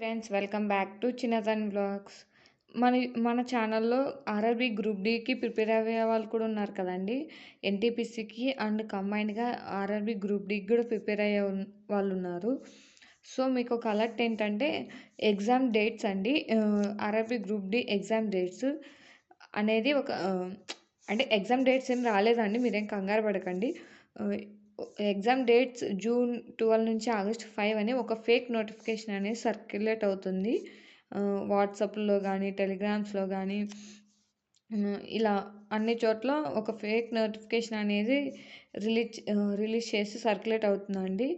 Friends, welcome back to Chinnathan vlogs. మన మన ఛానల్లో ఆర్ఆర్బీ గ్రూప్ డీకి ప్రిపేర్ అయ్యే వాళ్ళు కూడా ఉన్నారు కదండి. ఎన్టీపీసీకి అండ్ కంబైన్డ్గా ఆర్ఆర్బీ గ్రూప్ డీకి కూడా ప్రిపేర్ అయ్యే వాళ్ళు ఉన్నారు. సో మీకు ఒక అలర్ట్ ఏంటంటే ఎగ్జామ్ డేట్స్ అండి. RRB group D exam dates అనేది అంటే ఎగ్జామ్ డేట్స్ ఏం రాలేదండి, మీరేం కంగారు పడకండి. ఎగ్జామ్ డేట్స్ జూన్ 12 నుంచి ఆగస్ట్ 5 అని ఒక ఫేక్ నోటిఫికేషన్ అనేది సర్క్యులేట్ అవుతుంది వాట్సాప్లో కానీ టెలిగ్రామ్స్లో కానీ ఇలా అన్ని చోట్ల ఒక ఫేక్ నోటిఫికేషన్ అనేది రిలీజ్ చేసి సర్క్యులేట్ అవుతుందండి.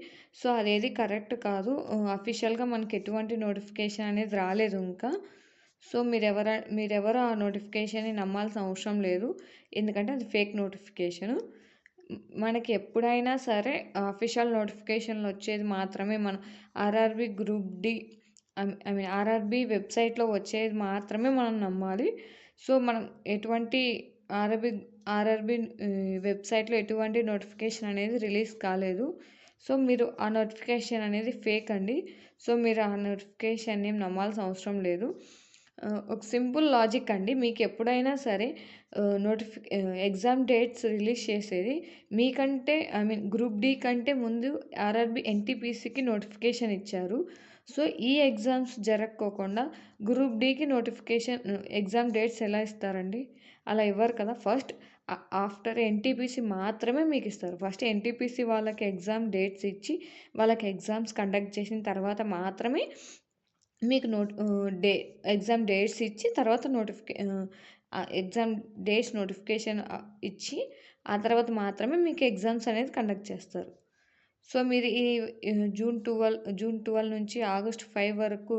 సో అదేది కరెక్ట్ కాదు. అఫీషియల్గా మనకి ఎటువంటి నోటిఫికేషన్ అనేది రాలేదు ఇంకా. సో మీరెవరు ఆ నోటిఫికేషన్ని నమ్మాల్సిన అవసరం లేదు, ఎందుకంటే అది ఫేక్ నోటిఫికేషను. మనకి ఎప్పుడైనా సరే అఫీషియల్ నోటిఫికేషన్లు వచ్చేది మాత్రమే మనం ఆర్ఆర్బీ గ్రూప్ డి ఆర్ఆర్బీ వెబ్సైట్లో వచ్చేది మాత్రమే మనం నమ్మాలి. సో మనం ఎటువంటి ఆర్ఆర్బీ వెబ్సైట్లో ఎటువంటి నోటిఫికేషన్ అనేది రిలీజ్ కాలేదు. సో మీరు ఆ నోటిఫికేషన్ అనేది ఫేక్ అండి. సో మీరు ఆ నోటిఫికేషన్ ఏం నమ్మాల్సిన అవసరం లేదు. ఒక సింపుల్ లాజిక్ అండి. మీకు ఎప్పుడైనా సరే ఎగ్జామ్ డేట్స్ రిలీజ్ చేసేది మీకంటే గ్రూప్ డి కంటే ముందు ఆర్ఆర్బీ ఎన్టీపీసీకి నోటిఫికేషన్ ఇచ్చారు. సో ఈ ఎగ్జామ్స్ జరగకోకుండా గ్రూప్ డికి నోటిఫికేషన్ ఎగ్జామ్ డేట్స్ ఎలా ఇస్తారండి? అలా ఇవ్వరు కదా. ఫస్ట్ ఆఫ్టర్ ఎన్టీపీసీ మాత్రమే మీకు ఇస్తారు. ఫస్ట్ ఎన్టీపీసీ వాళ్ళకి ఎగ్జామ్ డేట్స్ ఇచ్చి వాళ్ళకి ఎగ్జామ్స్ కండక్ట్ చేసిన తర్వాత మాత్రమే మీకు ఎగ్జామ్ డేట్స్ ఇచ్చి తర్వాత ఎగ్జామ్ డేట్స్ నోటిఫికేషన్ ఇచ్చి ఆ తర్వాత మాత్రమే మీకు ఎగ్జామ్స్ అనేది కండక్ట్ చేస్తారు. సో మీరు ఈ జూన్ 12 నుంచి ఆగస్ట్ 5 వరకు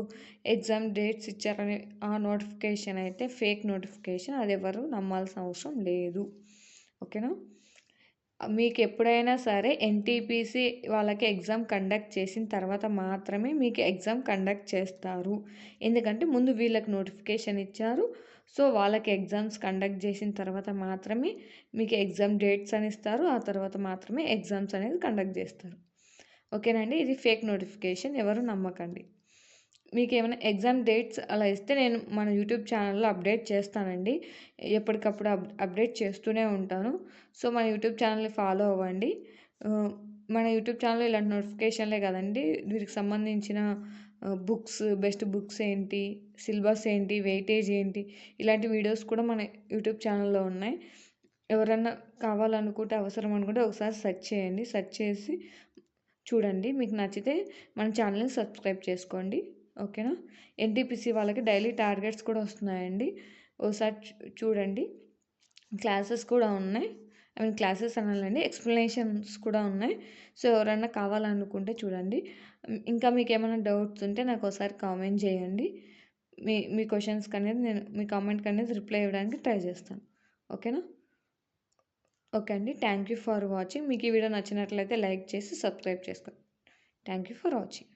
ఎగ్జామ్ డేట్స్ ఇచ్చారని ఆ నోటిఫికేషన్ అయితే ఫేక్ నోటిఫికేషన్. అది ఎవరు నమ్మాల్సిన అవసరం లేదు. ఓకేనా. మీకు ఎప్పుడైనా సరే ఎన్టీపీసీ వాళ్ళకి ఎగ్జామ్ కండక్ట్ చేసిన తర్వాత మాత్రమే మీకు ఎగ్జామ్ కండక్ట్ చేస్తారు, ఎందుకంటే ముందు వీళ్ళకి నోటిఫికేషన్ ఇచ్చారు. సో వాళ్ళకి ఎగ్జామ్స్ కండక్ట్ చేసిన తర్వాత మాత్రమే మీకు ఎగ్జామ్ డేట్స్ అని ఇస్తారు. ఆ తర్వాత మాత్రమే ఎగ్జామ్స్ అనేది కండక్ట్ చేస్తారు. ఓకేనండి. ఇది ఫేక్ నోటిఫికేషన్, ఎవరు నమ్మకండి. మీకు ఏమైనా ఎగ్జామ్ డేట్స్ అలా ఇస్తే నేను మన యూట్యూబ్ ఛానల్లో అప్డేట్ చేస్తానండి. ఎప్పటికప్పుడు అప్డేట్ చేస్తూనే ఉంటాను. సో మన యూట్యూబ్ ఛానల్ని ఫాలో అవ్వండి. మన యూట్యూబ్ ఛానల్లో ఇలాంటి నోటిఫికేషన్లే కదండి, వీటికి సంబంధించిన బుక్స్, బెస్ట్ బుక్స్ ఏంటి, సిలబస్ ఏంటి, వెయిటేజ్ ఏంటి, ఇలాంటి వీడియోస్ కూడా మన యూట్యూబ్ ఛానల్లో ఉన్నాయి. ఎవరన్నా కావాలనుకుంటే, అవసరం అనుకుంటే ఒకసారి సెర్చ్ చేయండి. సెర్చ్ చేసి చూడండి, మీకు నచ్చితే మన ఛానల్ని సబ్స్క్రైబ్ చేసుకోండి. ఓకేనా. ఎన్టీపీసీ వాళ్ళకి డైలీ టార్గెట్స్ కూడా వస్తున్నాయండి, ఒకసారి చూడండి. క్లాసెస్ కూడా ఉన్నాయి. క్లాసెస్ అనాలండి, ఎక్స్ప్లెనేషన్స్ కూడా ఉన్నాయి. సో ఎవరైనా కావాలనుకుంటే చూడండి. ఇంకా మీకు ఏమైనా డౌట్స్ ఉంటే నాకు ఒకసారి కామెంట్ చేయండి. మీ క్వశ్చన్స్కి అనేది మీ కామెంట్కి అనేది రిప్లై ఇవ్వడానికి ట్రై చేస్తాను. ఓకేనా. ఓకే అండి. Thank you for watching. మీకు ఈ వీడియో నచ్చినట్లయితే లైక్ చేసి సబ్స్క్రైబ్ చేసుకోండి. Thank you for watching.